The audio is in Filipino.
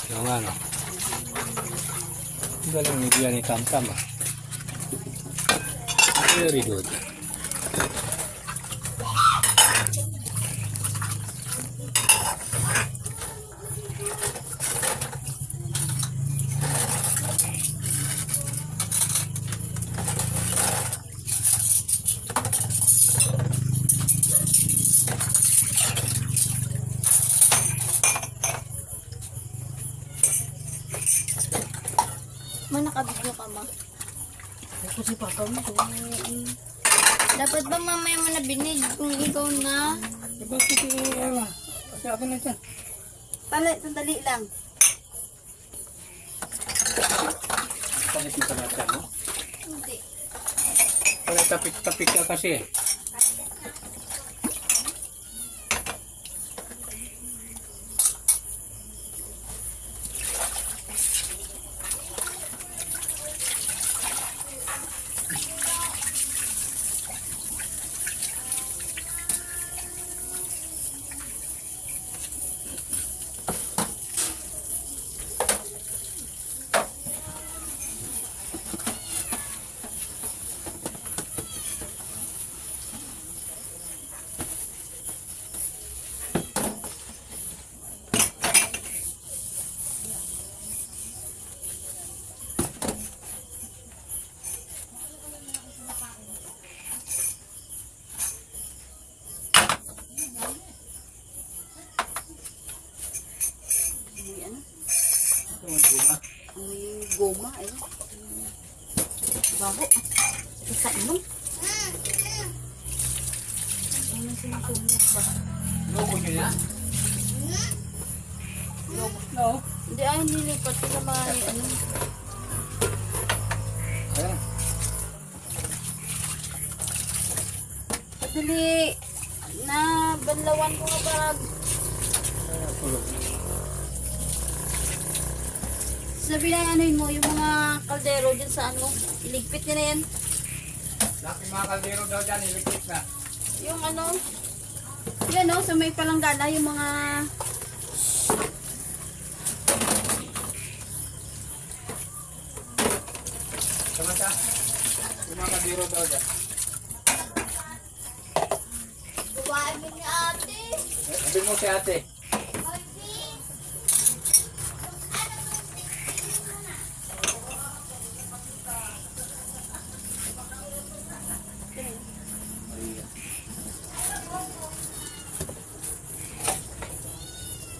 Yung ano. Galing ni Diyan ni Tamtam ah. Very good. Ma, nakabigyo ka, ma. Ako si Papa mo. Dapat ba mamaya mo na binig kung ikaw na? Bakit ano? Kasi ako na dyan. Sandali lang. Palit mo sa natin, no? Hindi. Wala tapik-tapik ka kasi. May goma, eh. Baho. Isa inom. Ano sinusunog ba? Logo nyo na? No. Hindi, ay, nilipat ko sa mga, ano. Ayan. Padali. Na, banlawan ko nga bag. Tulog. Sabi na ano mo, yung mga kaldero dyan sa ano, iligpit nyo na yan. Laking mga kaldero daw dyan, ilikit na. Yung ano, yan o, sa may palanggana, yung mga, Samanta, yung mga kaldero daw dyan. kuwain mo ni ate. Sabi mo si ate.